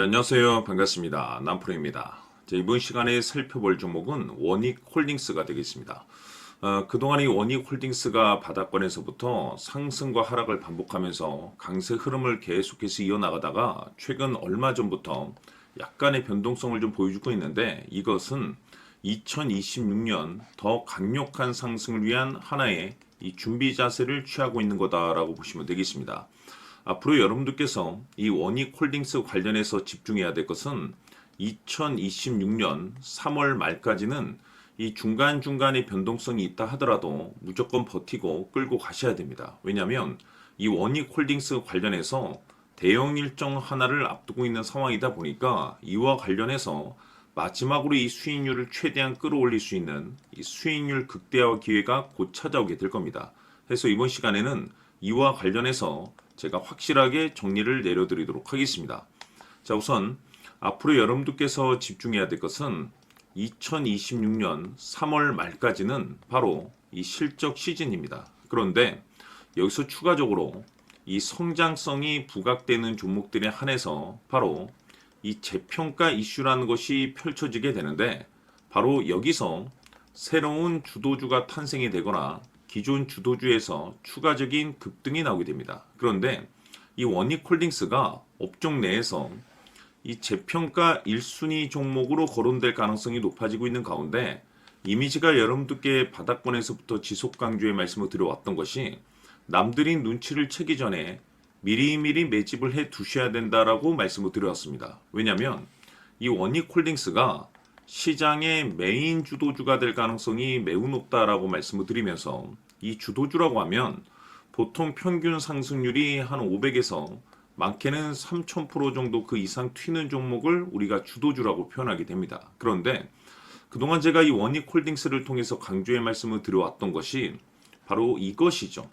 안녕하세요. 반갑습니다. 남프로입니다. 이번 시간에 살펴볼 종목은 원익홀딩스가 되겠습니다. 그동안 이 원익홀딩스가 바닥권에서부터 상승과 하락을 반복하면서 강세 흐름을 계속해서 이어나가다가 최근 얼마 전부터 약간의 변동성을 좀 보여주고 있는데, 이것은 2026년 더 강력한 상승을 위한 하나의 이 준비 자세를 취하고 있는 거다라고 보시면 되겠습니다. 앞으로 여러분들께서 이 원익홀딩스 관련해서 집중해야 될 것은 2026년 3월 말까지는 이 중간중간에 변동성이 있다 하더라도 무조건 버티고 끌고 가셔야 됩니다. 왜냐하면 이 원익홀딩스 관련해서 대형 일정 하나를 앞두고 있는 상황이다 보니까 이와 관련해서 마지막으로 이 수익률을 최대한 끌어올릴 수 있는 이 수익률 극대화 기회가 곧 찾아오게 될 겁니다. 그래서 이번 시간에는 이와 관련해서 제가 확실하게 정리를 내려드리도록 하겠습니다. 자, 우선 앞으로 여러분들께서 집중해야 될 것은 2026년 3월 말까지는 바로 이 실적 시즌입니다. 그런데 여기서 추가적으로 이 성장성이 부각되는 종목들에 한해서 바로 이 재평가 이슈라는 것이 펼쳐지게 되는데, 바로 여기서 새로운 주도주가 탄생이 되거나 기존 주도주에서 추가적인 급등이 나오게 됩니다. 그런데 이 원익홀딩스가 업종 내에서 이 재평가 1순위 종목으로 거론될 가능성이 높아지고 있는 가운데, 이미지가 여러분들께 바닥권에서부터 지속 강조의 말씀을 드려왔던 것이 남들이 눈치를 채기 전에 미리미리 매집을 해 두셔야 된다라고 말씀을 드려왔습니다. 왜냐하면 이 원익홀딩스가 시장의 메인 주도주가 될 가능성이 매우 높다라고 말씀을 드리면서, 이 주도주라고 하면 보통 평균 상승률이 한 500에서 많게는 3000% 정도 그 이상 튀는 종목을 우리가 주도주라고 표현하게 됩니다. 그런데 그동안 제가 이 원익홀딩스를 통해서 강조의 말씀을 드려왔던 것이 바로 이것이죠.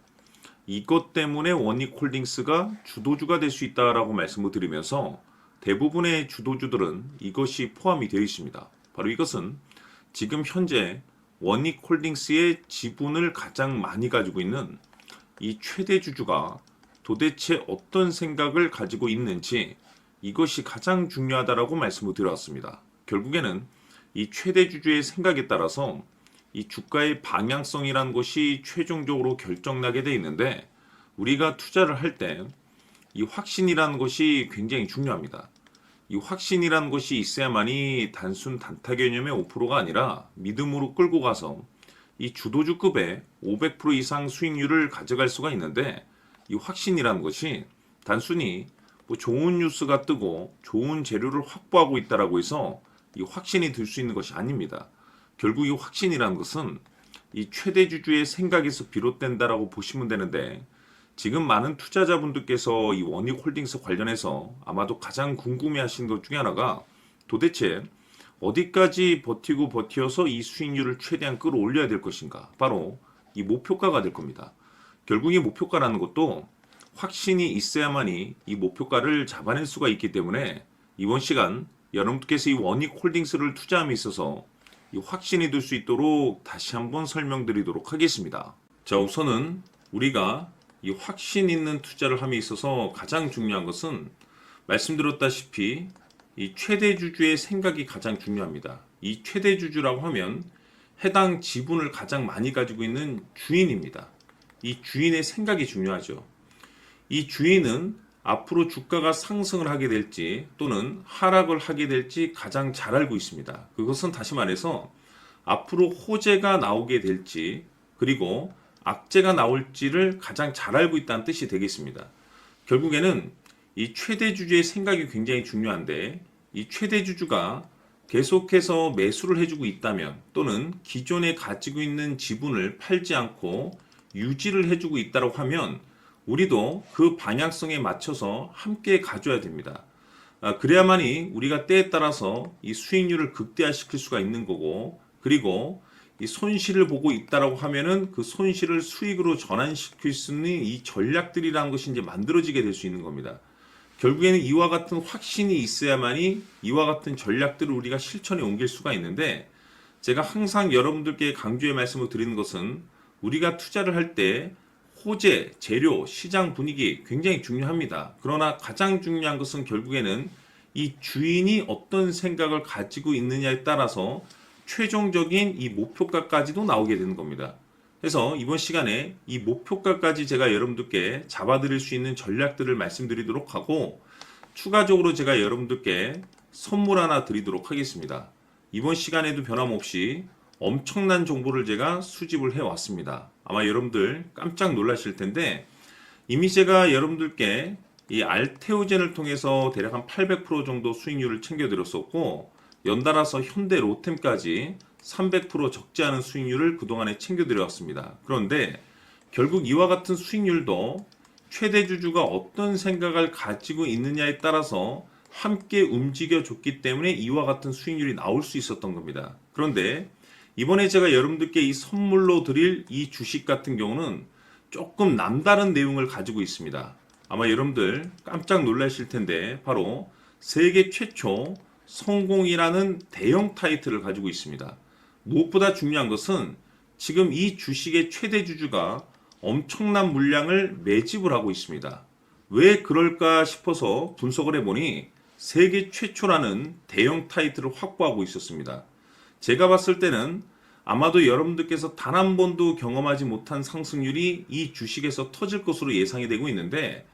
이것 때문에 원익홀딩스가 주도주가 될 수 있다라고 말씀을 드리면서 대부분의 주도주들은 이것이 포함이 되어 있습니다. 바로 이것은 지금 현재 원익홀딩스의 지분을 가장 많이 가지고 있는 이 최대 주주가 도대체 어떤 생각을 가지고 있는지, 이것이 가장 중요하다라고 말씀을 드렸습니다. 결국에는 이 최대 주주의 생각에 따라서 이 주가의 방향성이라는 것이 최종적으로 결정나게 되어 있는데, 우리가 투자를 할 때 이 확신이라는 것이 굉장히 중요합니다. 이 확신이라는 것이 있어야만이 단순 단타 개념의 5%가 아니라 믿음으로 끌고 가서 이 주도주급의 500% 이상 수익률을 가져갈 수가 있는데, 이 확신이라는 것이 단순히 뭐 좋은 뉴스가 뜨고 좋은 재료를 확보하고 있다라고 해서 이 확신이 들 수 있는 것이 아닙니다. 결국 이 확신이라는 것은 이 최대 주주의 생각에서 비롯된다라고 보시면 되는데, 지금 많은 투자자분들께서 이 원익홀딩스 관련해서 아마도 가장 궁금해하시는 것 중에 하나가 도대체 어디까지 버티고 버티어서 이 수익률을 최대한 끌어올려야 될 것인가, 바로 이 목표가가 될 겁니다. 결국 이 목표가라는 것도 확신이 있어야만이 이 목표가를 잡아낼 수가 있기 때문에 이번 시간 여러분께서 이 원익홀딩스를 투자함에 있어서 이 확신이 들 수 있도록 다시 한번 설명드리도록 하겠습니다. 자, 우선은 우리가 이 확신 있는 투자를 함에 있어서 가장 중요한 것은 말씀드렸다시피 이 최대 주주의 생각이 가장 중요합니다. 이 최대 주주라고 하면 해당 지분을 가장 많이 가지고 있는 주인입니다. 이 주인의 생각이 중요하죠. 이 주인은 앞으로 주가가 상승을 하게 될지 또는 하락을 하게 될지 가장 잘 알고 있습니다. 그것은 다시 말해서 앞으로 호재가 나오게 될지 그리고 악재가 나올지를 가장 잘 알고 있다는 뜻이 되겠습니다. 결국에는 이 최대 주주의 생각이 굉장히 중요한데, 이 최대 주주가 계속해서 매수를 해주고 있다면 또는 기존에 가지고 있는 지분을 팔지 않고 유지를 해주고 있다고 하면 우리도 그 방향성에 맞춰서 함께 가져야 됩니다. 그래야만이 우리가 때에 따라서 이 수익률을 극대화시킬 수가 있는 거고, 그리고 이 손실을 보고 있다라고 하면은 그 손실을 수익으로 전환시킬 수 있는 이 전략들이라는 것이 이제 만들어지게 될 수 있는 겁니다. 결국에는 이와 같은 확신이 있어야만이 이와 같은 전략들을 우리가 실천에 옮길 수가 있는데, 제가 항상 여러분들께 강조의 말씀을 드리는 것은 우리가 투자를 할 때 호재, 재료, 시장 분위기 굉장히 중요합니다. 그러나 가장 중요한 것은 결국에는 이 주인이 어떤 생각을 가지고 있느냐에 따라서 최종적인 이 목표가까지도 나오게 되는 겁니다. 그래서 이번 시간에 이 목표가까지 제가 여러분들께 잡아드릴 수 있는 전략들을 말씀드리도록 하고, 추가적으로 제가 여러분들께 선물 하나 드리도록 하겠습니다. 이번 시간에도 변함없이 엄청난 정보를 제가 수집을 해왔습니다. 아마 여러분들 깜짝 놀라실 텐데, 이미 제가 여러분들께 이 알테오젠을 통해서 대략 한 800% 정도 수익률을 챙겨드렸었고, 연달아서 현대 로템까지 300% 적지 않은 수익률을 그동안에 챙겨드렸습니다. 그런데 결국 이와 같은 수익률도 최대 주주가 어떤 생각을 가지고 있느냐에 따라서 함께 움직여줬기 때문에 이와 같은 수익률이 나올 수 있었던 겁니다. 그런데 이번에 제가 여러분들께 이 선물로 드릴 이 주식 같은 경우는 조금 남다른 내용을 가지고 있습니다. 아마 여러분들 깜짝 놀라실 텐데, 바로 세계 최초 성공이라는 대형 타이틀을 가지고 있습니다. 무엇보다 중요한 것은 지금 이 주식의 최대 주주가 엄청난 물량을 매집을 하고 있습니다. 왜 그럴까 싶어서 분석을 해보니 세계 최초라는 대형 타이틀을 확보하고 있었습니다. 제가 봤을 때는 아마도 여러분들께서 단 한 번도 경험하지 못한 상승률이 이 주식에서 터질 것으로 예상이 되고 있는데,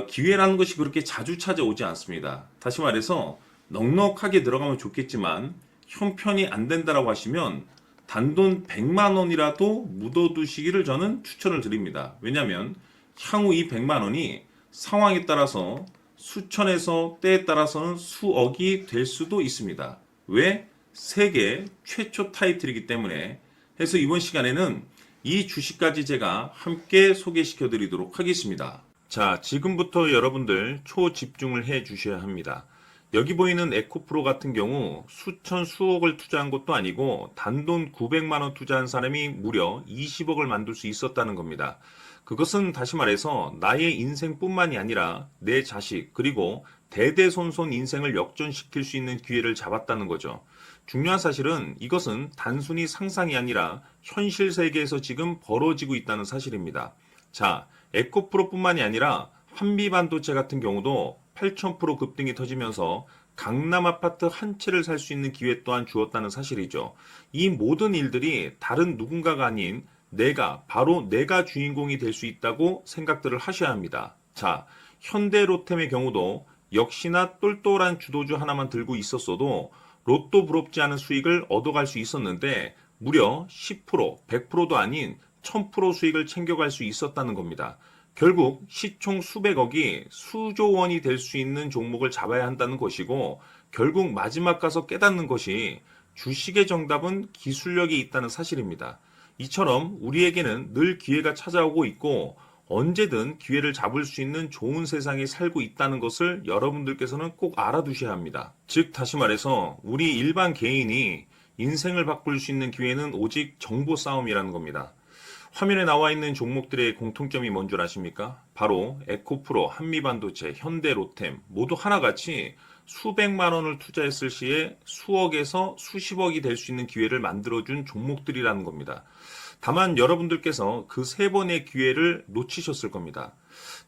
기회라는 것이 그렇게 자주 찾아오지 않습니다. 다시 말해서 넉넉하게 들어가면 좋겠지만 형편이 안 된다라고 하시면 단돈 100만 원이라도 묻어두시기를 저는 추천을 드립니다. 왜냐하면 향후 이 100만 원이 상황에 따라서 수천에서 때에 따라서는 수억이 될 수도 있습니다. 왜? 세계 최초 타이틀이기 때문에. 해서 이번 시간에는 이 주식까지 제가 함께 소개시켜 드리도록 하겠습니다. 자, 지금부터 여러분들 초집중을 해 주셔야 합니다. 여기 보이는 에코프로 같은 경우 수천 수억을 투자한 것도 아니고 단돈 900만 원 투자한 사람이 무려 20억을 만들 수 있었다는 겁니다. 그것은 다시 말해서 나의 인생뿐만이 아니라 내 자식 그리고 대대손손 인생을 역전시킬 수 있는 기회를 잡았다는 거죠. 중요한 사실은 이것은 단순히 상상이 아니라 현실 세계에서 지금 벌어지고 있다는 사실입니다. 자, 에코프로뿐만이 아니라 한미반도체 같은 경우도 8,000% 급등이 터지면서 강남 아파트 한 채를 살 수 있는 기회 또한 주었다는 사실이죠. 이 모든 일들이 다른 누군가가 아닌 바로 내가 주인공이 될 수 있다고 생각들을 하셔야 합니다. 자, 현대로템의 경우도 역시나 똘똘한 주도주 하나만 들고 있었어도 로또 부럽지 않은 수익을 얻어갈 수 있었는데 무려 10%, 100%도 아닌 1000% 수익을 챙겨갈 수 있었다는 겁니다. 결국 시총 수백억이 수조 원이 될 수 있는 종목을 잡아야 한다는 것이고, 결국 마지막 가서 깨닫는 것이 주식의 정답은 기술력이 있다는 사실입니다. 이처럼 우리에게는 늘 기회가 찾아오고 있고 언제든 기회를 잡을 수 있는 좋은 세상에 살고 있다는 것을 여러분들께서는 꼭 알아두셔야 합니다. 즉 다시 말해서 우리 일반 개인이 인생을 바꿀 수 있는 기회는 오직 정보 싸움이라는 겁니다. 화면에 나와 있는 종목들의 공통점이 뭔 줄 아십니까? 바로 에코프로, 한미반도체, 현대로템 모두 하나같이 수백만 원을 투자했을 시에 수억에서 수십억이 될 수 있는 기회를 만들어준 종목들이라는 겁니다. 다만 여러분들께서 그 세 번의 기회를 놓치셨을 겁니다.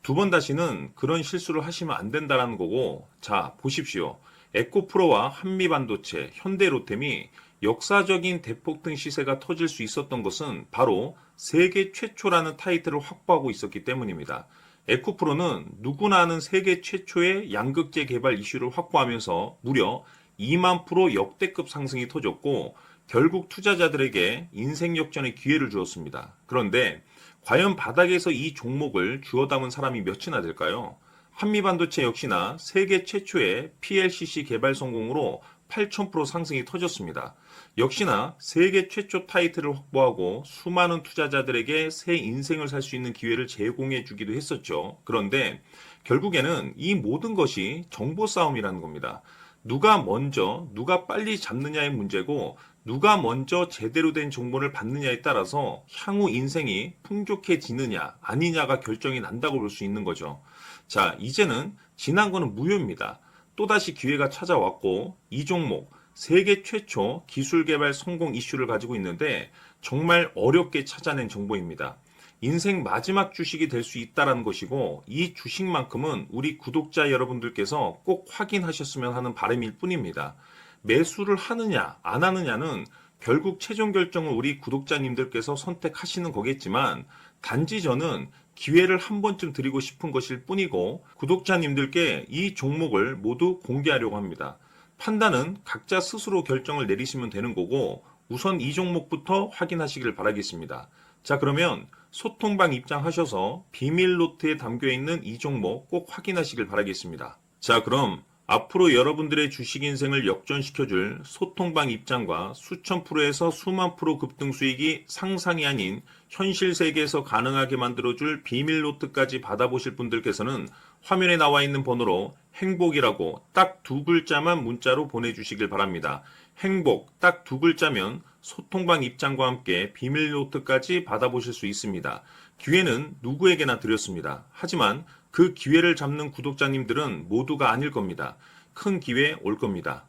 두 번 다시는 그런 실수를 하시면 안 된다는 거고, 자 보십시오. 에코프로와 한미반도체, 현대로템이 역사적인 대폭등 시세가 터질 수 있었던 것은 바로 세계 최초라는 타이틀을 확보하고 있었기 때문입니다. 에코프로는 누구나 아는 세계 최초의 양극재 개발 이슈를 확보하면서 무려 2만 프로 역대급 상승이 터졌고 결국 투자자들에게 인생 역전의 기회를 주었습니다. 그런데 과연 바닥에서 이 종목을 주워 담은 사람이 몇이나 될까요? 한미반도체 역시나 세계 최초의 PLCC 개발 성공으로 8,000% 상승이 터졌습니다. 역시나 세계 최초 타이틀을 확보하고 수많은 투자자들에게 새 인생을 살 수 있는 기회를 제공해 주기도 했었죠. 그런데 결국에는 이 모든 것이 정보 싸움이라는 겁니다. 누가 먼저, 누가 빨리 잡느냐의 문제고 누가 먼저 제대로 된 정보를 받느냐에 따라서 향후 인생이 풍족해지느냐 아니냐가 결정이 난다고 볼 수 있는 거죠. 자, 이제는 지난 거는 무효입니다. 또다시 기회가 찾아왔고 이 종목 세계 최초 기술 개발 성공 이슈를 가지고 있는데 정말 어렵게 찾아낸 정보입니다. 인생 마지막 주식이 될 수 있다라는 것이고 이 주식만큼은 우리 구독자 여러분들께서 꼭 확인하셨으면 하는 바람일 뿐입니다. 매수를 하느냐 안 하느냐는 결국 최종 결정을 우리 구독자님들께서 선택하시는 거겠지만 단지 저는 기회를 한 번쯤 드리고 싶은 것일 뿐이고 구독자님들께 이 종목을 모두 공개하려고 합니다. 판단은 각자 스스로 결정을 내리시면 되는 거고 우선 이 종목부터 확인하시길 바라겠습니다. 자, 그러면 소통방 입장하셔서 비밀 노트에 담겨 있는 이 종목 꼭 확인하시길 바라겠습니다. 자, 그럼 앞으로 여러분들의 주식 인생을 역전시켜줄 소통방 입장과 수천 프로에서 수만 프로 급등 수익이 상상이 아닌 현실 세계에서 가능하게 만들어줄 비밀 노트까지 받아보실 분들께서는 화면에 나와 있는 번호로 행복이라고 딱 두 글자만 문자로 보내주시길 바랍니다. 행복 딱 두 글자면 소통방 입장과 함께 비밀 노트까지 받아보실 수 있습니다. 기회는 누구에게나 드렸습니다. 하지만 그 기회를 잡는 구독자님들은 모두가 아닐 겁니다. 큰 기회 올 겁니다.